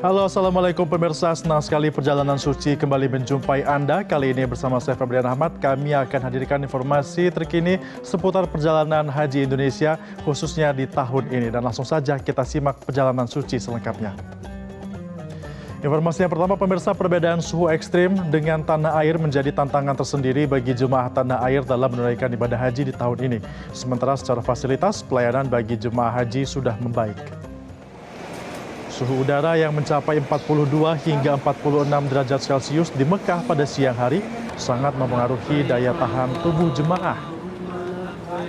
Halo, Assalamualaikum pemirsa. Senang sekali perjalanan suci kembali menjumpai Anda. Kali ini bersama saya Febrian Ahmad, kami akan hadirkan informasi terkini seputar perjalanan haji Indonesia, khususnya di tahun ini. Dan langsung saja kita simak perjalanan suci selengkapnya. Informasi yang pertama, pemirsa, perbedaan suhu ekstrim dengan tanah air menjadi tantangan tersendiri bagi jemaah tanah air dalam menunaikan ibadah haji di tahun ini. Sementara secara fasilitas, pelayanan bagi jemaah haji sudah membaik. Suhu udara yang mencapai 42 hingga 46 derajat Celcius di Mekah pada siang hari sangat mempengaruhi daya tahan tubuh jemaah.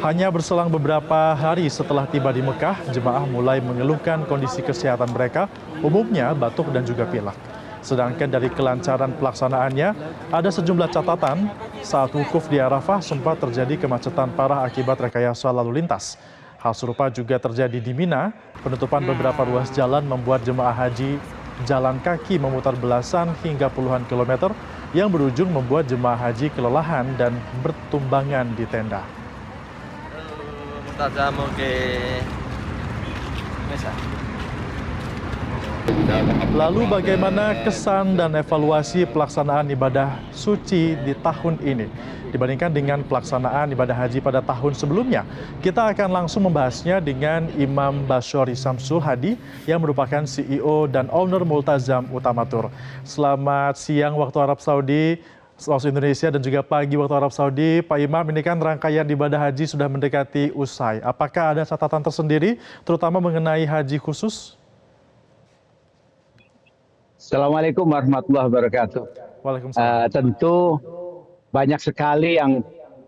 Hanya berselang beberapa hari setelah tiba di Mekah, jemaah mulai mengeluhkan kondisi kesehatan mereka, umumnya batuk dan juga pilek. Sedangkan dari kelancaran pelaksanaannya, ada sejumlah catatan saat wukuf di Arafah sempat terjadi kemacetan parah akibat rekayasa lalu lintas. Hal serupa juga terjadi di Mina. Penutupan beberapa ruas jalan membuat jemaah haji jalan kaki memutar belasan hingga puluhan kilometer yang berujung membuat jemaah haji kelelahan dan bertumbangan di tenda. Lalu bagaimana kesan dan evaluasi pelaksanaan ibadah suci di tahun ini dibandingkan dengan pelaksanaan ibadah haji pada tahun sebelumnya? Kita akan langsung membahasnya dengan Imam Basyori Samsul Hadi yang merupakan CEO dan owner Multazam Utamatur. Selamat siang waktu Arab Saudi, waktu Indonesia, dan juga pagi waktu Arab Saudi. Pak Imam, ini kan rangkaian ibadah haji sudah mendekati usai. Apakah ada catatan tersendiri terutama mengenai haji khusus? Assalamualaikum warahmatullahi wabarakatuh. Waalaikumsalam. Tentu banyak sekali yang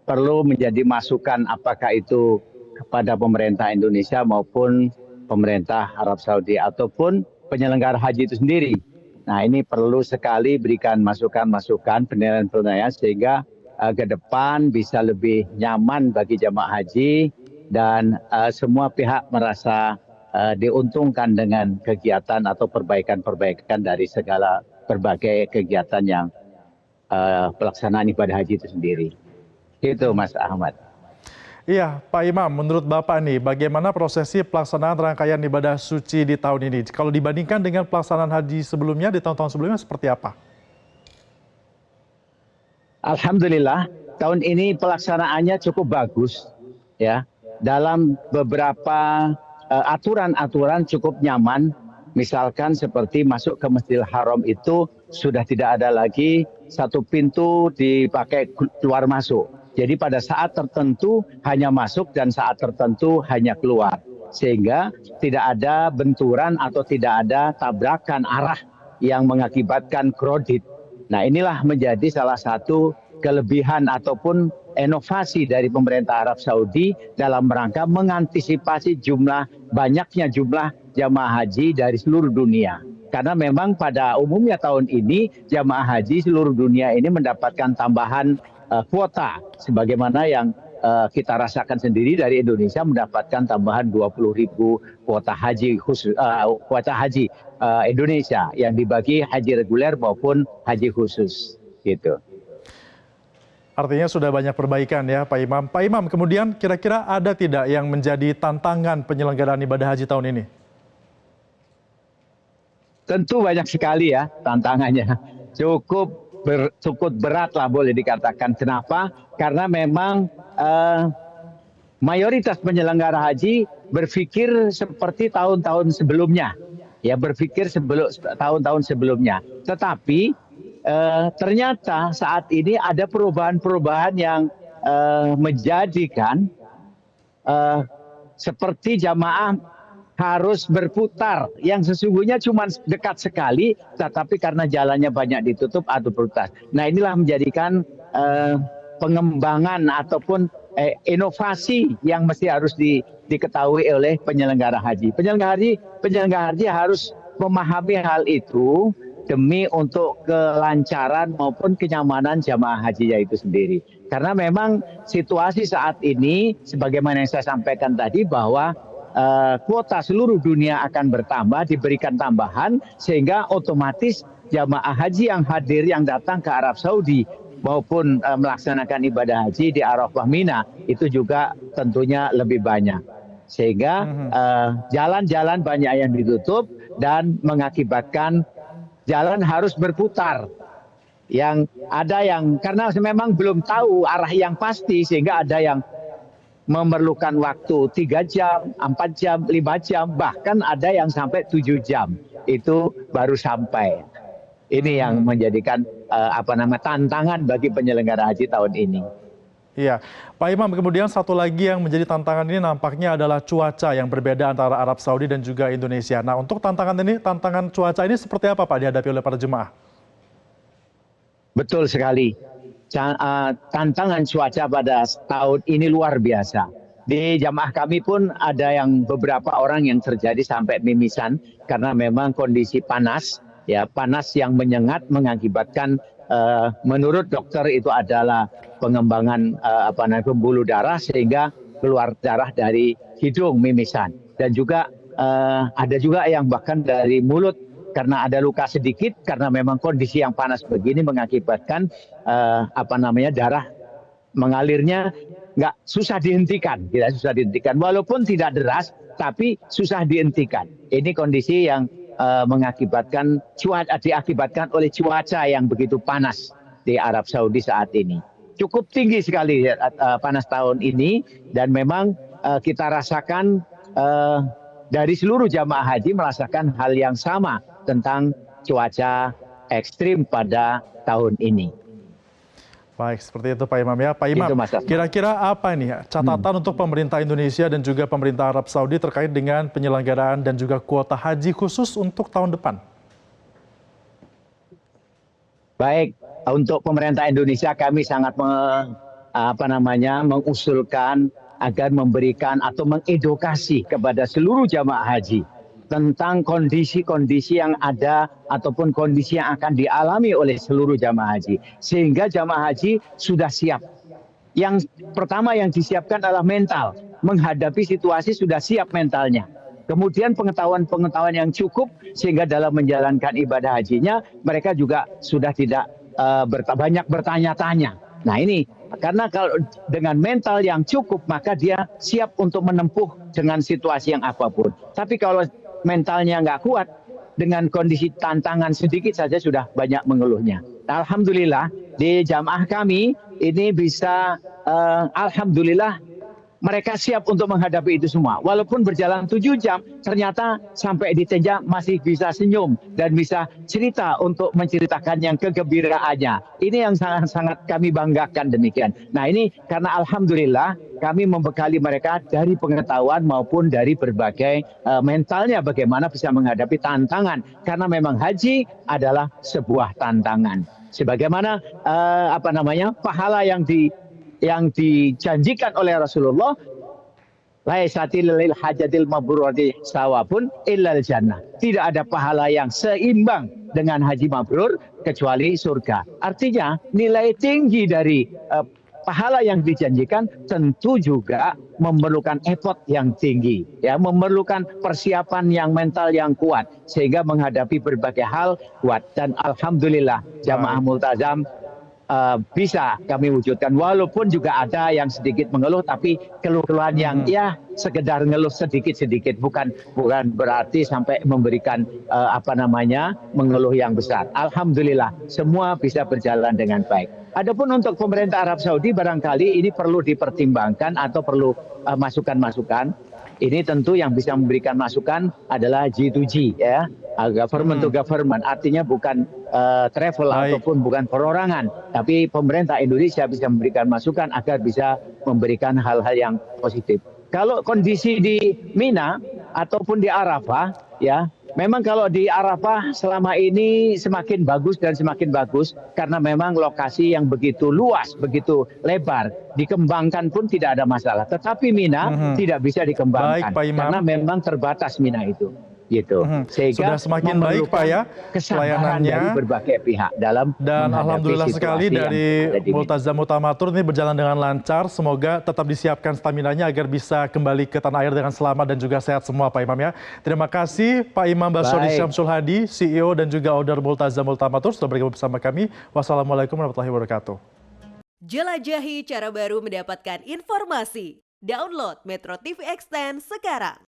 perlu menjadi masukan, apakah itu kepada pemerintah Indonesia maupun pemerintah Arab Saudi ataupun penyelenggara haji itu sendiri. Nah, ini perlu sekali berikan masukan-masukan, penilaian-penilaian sehingga ke depan bisa lebih nyaman bagi jamaah haji dan semua pihak merasa diuntungkan dengan kegiatan atau perbaikan-perbaikan dari segala berbagai kegiatan yang pelaksanaan ibadah haji itu sendiri. Itu Mas Ahmad. Iya, Pak Imam, menurut Bapak nih, bagaimana prosesi pelaksanaan rangkaian ibadah suci di tahun ini? Kalau dibandingkan dengan pelaksanaan haji sebelumnya, di tahun-tahun sebelumnya seperti apa? Alhamdulillah, tahun ini pelaksanaannya cukup bagus, ya. Dalam beberapa aturan-aturan cukup nyaman, misalkan seperti masuk ke Masjidil Haram itu sudah tidak ada lagi satu pintu dipakai keluar masuk. Jadi pada saat tertentu hanya masuk dan saat tertentu hanya keluar. Sehingga tidak ada benturan atau tidak ada tabrakan arah yang mengakibatkan krodit. Nah, inilah menjadi salah satu kelebihan ataupun inovasi dari pemerintah Arab Saudi dalam rangka mengantisipasi banyaknya jumlah jamaah haji dari seluruh dunia. Karena memang pada umumnya tahun ini jamaah haji seluruh dunia ini mendapatkan tambahan kuota sebagaimana yang kita rasakan sendiri dari Indonesia mendapatkan tambahan 20.000 kuota haji khusus Indonesia yang dibagi haji reguler maupun haji khusus gitu. Artinya sudah banyak perbaikan ya Pak Imam. Pak Imam, kemudian kira-kira ada tidak yang menjadi tantangan penyelenggaraan ibadah haji tahun ini? Tentu banyak sekali ya tantangannya. Cukup berat lah boleh dikatakan. Kenapa? Karena memang mayoritas penyelenggara haji berpikir seperti tahun-tahun sebelumnya. Ya, berpikir tahun-tahun sebelumnya. Tetapi ternyata saat ini ada perubahan-perubahan yang menjadikan seperti jamaah harus berputar yang sesungguhnya cuma dekat sekali, tetapi karena jalannya banyak ditutup atau berputar. Nah, inilah menjadikan pengembangan ataupun inovasi yang mesti harus diketahui oleh penyelenggara haji. Penyelenggara haji harus memahami hal itu demi untuk kelancaran maupun kenyamanan jamaah hajinya itu sendiri. Karena memang situasi saat ini, sebagaimana yang saya sampaikan tadi bahwa kuota seluruh dunia akan bertambah, diberikan tambahan, sehingga otomatis jamaah haji yang hadir yang datang ke Arab Saudi maupun melaksanakan ibadah haji di Arafah Mina itu juga tentunya lebih banyak. Sehingga jalan-jalan banyak yang ditutup, dan mengakibatkan jalan harus berputar. Yang ada yang karena memang belum tahu arah yang pasti sehingga ada yang memerlukan waktu 3 jam, 4 jam, 5 jam, bahkan ada yang sampai 7 jam. Itu baru sampai. Ini yang menjadikan tantangan bagi penyelenggara haji tahun ini. Iya, Pak Imam, kemudian satu lagi yang menjadi tantangan ini nampaknya adalah cuaca yang berbeda antara Arab Saudi dan juga Indonesia. Nah, untuk tantangan cuaca ini seperti apa Pak dihadapi oleh para jemaah? Betul sekali. Tantangan cuaca pada tahun ini luar biasa. Di jamaah kami pun ada yang beberapa orang yang terjadi sampai mimisan karena memang kondisi panas, ya panas yang menyengat mengakibatkan menurut dokter itu adalah pengembangan pembuluh darah sehingga keluar darah dari hidung mimisan dan juga ada juga yang bahkan dari mulut karena ada luka sedikit karena memang kondisi yang panas begini mengakibatkan darah mengalirnya nggak susah dihentikan, tidak susah dihentikan walaupun tidak deras tapi susah dihentikan. Ini kondisi yang diakibatkan oleh cuaca yang begitu panas di Arab Saudi saat ini. Cukup tinggi sekali panas tahun ini dan memang kita rasakan dari seluruh jamaah haji merasakan hal yang sama tentang cuaca ekstrim pada tahun ini. Baik, seperti itu Pak Imam ya. Pak Imam, kira-kira apa nih catatan untuk pemerintah Indonesia dan juga pemerintah Arab Saudi terkait dengan penyelenggaraan dan juga kuota haji khusus untuk tahun depan? Baik, untuk pemerintah Indonesia kami sangat mengusulkan agar memberikan atau mengedukasi kepada seluruh jamaah haji tentang kondisi-kondisi yang ada ataupun kondisi yang akan dialami oleh seluruh jamaah haji. Sehingga jamaah haji sudah siap. Yang pertama yang disiapkan adalah mental. Menghadapi situasi sudah siap mentalnya. Kemudian pengetahuan-pengetahuan yang cukup sehingga dalam menjalankan ibadah hajinya mereka juga sudah tidak banyak bertanya-tanya. Nah ini karena kalau dengan mental yang cukup maka dia siap untuk menempuh dengan situasi yang apapun. Tapi kalau mentalnya nggak kuat, dengan kondisi tantangan sedikit saja sudah banyak mengeluhnya. Alhamdulillah di jamaah kami ini bisa, alhamdulillah mereka siap untuk menghadapi itu semua. Walaupun berjalan 7 jam, ternyata sampai di Tenja masih bisa senyum dan bisa cerita untuk menceritakan yang kegembiraannya. Ini yang sangat-sangat kami banggakan demikian. Nah ini karena alhamdulillah kami membekali mereka dari pengetahuan maupun dari berbagai mentalnya bagaimana bisa menghadapi tantangan. Karena memang haji adalah sebuah tantangan. Sebagaimana pahala yang dijanjikan oleh Rasulullah, laisatil lil hajatil mabrurati sawabun illal jannah. Tidak ada pahala yang seimbang dengan haji mabrur kecuali surga. Artinya nilai tinggi dari pahala yang dijanjikan tentu juga memerlukan effort yang tinggi, ya, memerlukan persiapan yang mental yang kuat sehingga menghadapi berbagai hal kuat. Dan alhamdulillah jamaah multazam bisa kami wujudkan walaupun juga ada yang sedikit mengeluh tapi keluhan yang ya sekedar ngeluh sedikit-sedikit bukan berarti sampai memberikan mengeluh yang besar. Alhamdulillah semua bisa berjalan dengan baik. Adapun untuk pemerintah Arab Saudi barangkali ini perlu dipertimbangkan atau perlu masukan-masukan. Ini tentu yang bisa memberikan masukan adalah G2G, ya, government to government. Artinya bukan travel ataupun bukan perorangan, tapi pemerintah Indonesia bisa memberikan masukan agar bisa memberikan hal-hal yang positif. Kalau kondisi di Mina ataupun di Arafah, ya, memang kalau di Arafah selama ini semakin bagus dan semakin bagus karena memang lokasi yang begitu luas, begitu lebar, dikembangkan pun tidak ada masalah. Tetapi Mina tidak bisa dikembangkan karena memang terbatas Mina itu. Gitu. Sehingga sudah semakin baik Pak ya pelayanannya dari berbagai pihak dalam dan alhamdulillah sekali dari Multazam Utamatur ini berjalan dengan lancar. Semoga tetap disiapkan staminanya agar bisa kembali ke tanah air dengan selamat dan juga sehat semua Pak Imam ya. Terima kasih Pak Imam Basyori Syamsul Hadi, CEO dan juga owner Multazam Utamatur sudah bergabung bersama kami. Wassalamualaikum warahmatullahi wabarakatuh. Jelajahi cara baru mendapatkan informasi. Download Metro TV Extend sekarang.